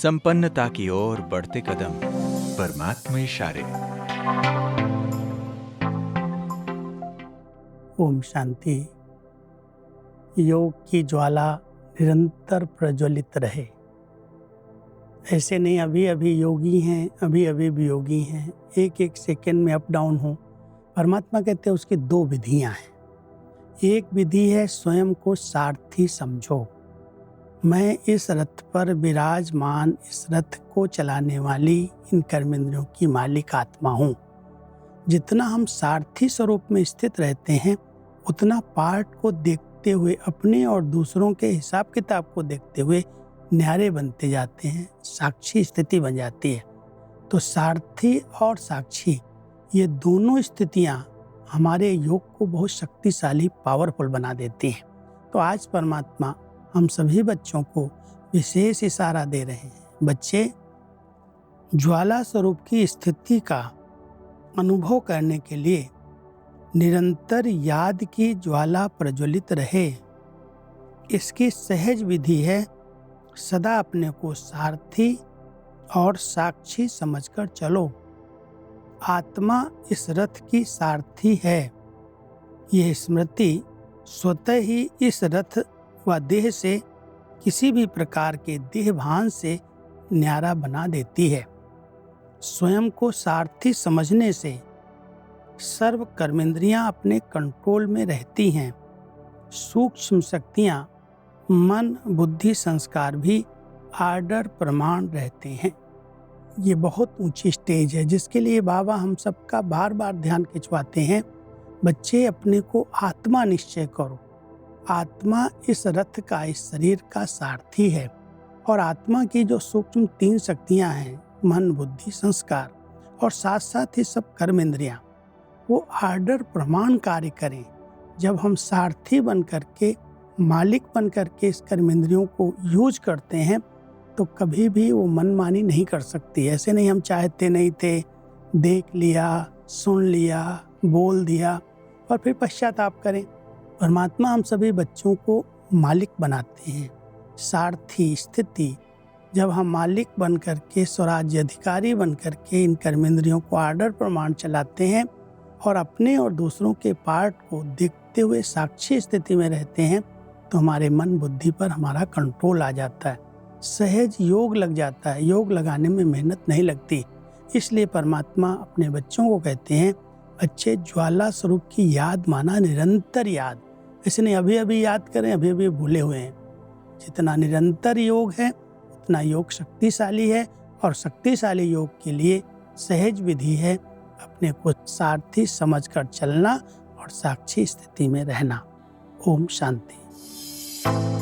संपन्नता की ओर बढ़ते कदम, परमात्मा इशारे। ओम शांति। योग की ज्वाला निरंतर प्रज्वलित रहे। ऐसे नहीं अभी अभी योगी हैं, अभी अभी वियोगी हैं, एक एक सेकंड में अप डाउन हो। परमात्मा कहते हैं उसकी दो विधियां हैं। एक विधि है स्वयं को सारथी समझो। मैं इस रथ पर विराजमान, इस रथ को चलाने वाली इन कर्मेंद्रियों की मालिक आत्मा हूँ। जितना हम सारथी स्वरूप में स्थित रहते हैं उतना पार्ट को देखते हुए, अपने और दूसरों के हिसाब किताब को देखते हुए न्यारे बनते जाते हैं, साक्षी स्थिति बन जाती है। तो सारथी और साक्षी ये दोनों स्थितियां हमारे योग को बहुत शक्तिशाली, पावरफुल बना देती हैं। तो आज परमात्मा हम सभी बच्चों को विशेष इशारा दे रहे हैं। बच्चे, ज्वाला स्वरूप की स्थिति का अनुभव करने के लिए निरंतर याद की ज्वाला प्रज्वलित रहे। इसकी सहज विधि है सदा अपने को सारथी और साक्षी समझकर चलो। आत्मा इस रथ की सारथी है। यह स्मृति स्वतः ही इस रथ व देह से, किसी भी प्रकार के देहभान से न्यारा बना देती है। स्वयं को सारथी समझने से सर्व कर्मेंद्रियां अपने कंट्रोल में रहती हैं। सूक्ष्म शक्तियां, मन, बुद्धि, संस्कार भी आर्डर प्रमाण रहते हैं। ये बहुत ऊंची स्टेज है जिसके लिए बाबा हम सबका बार बार ध्यान खिंचवाते हैं। बच्चे, अपने को आत्मा निश्चय करो। आत्मा इस रथ का, इस शरीर का सारथी है। और आत्मा की जो सूक्ष्म तीन शक्तियां हैं, मन, बुद्धि, संस्कार, और साथ साथ ही सब कर्मेंद्रियां, वो आर्डर प्रमाण कार्य करें। जब हम सारथी बन करके, मालिक बन करके इस कर्मेंद्रियों को यूज करते हैं तो कभी भी वो मनमानी नहीं कर सकती। ऐसे नहीं हम चाहते नहीं थे, देख लिया, सुन लिया, बोल दिया और फिर पश्चाताप करें। परमात्मा हम सभी बच्चों को मालिक बनाते हैं। सारथी स्थिति, जब हम मालिक बन करके, स्वराज्य अधिकारी बन करके इन कर्मेंद्रियों को आर्डर प्रमाण चलाते हैं और अपने और दूसरों के पार्ट को देखते हुए साक्षी स्थिति में रहते हैं तो हमारे मन, बुद्धि पर हमारा कंट्रोल आ जाता है। सहज योग लग जाता है। योग लगाने में मेहनत नहीं लगती। इसलिए परमात्मा अपने बच्चों को कहते हैं, बच्चे, ज्वाला स्वरूप की याद माना, निरंतर याद। ऐसे नहीं अभी अभी याद करें, अभी अभी भूले हुए हैं। जितना निरंतर योग है उतना योग शक्तिशाली है। और शक्तिशाली योग के लिए सहज विधि है अपने को सारथी समझकर चलना और साक्षी स्थिति में रहना। ओम शांति।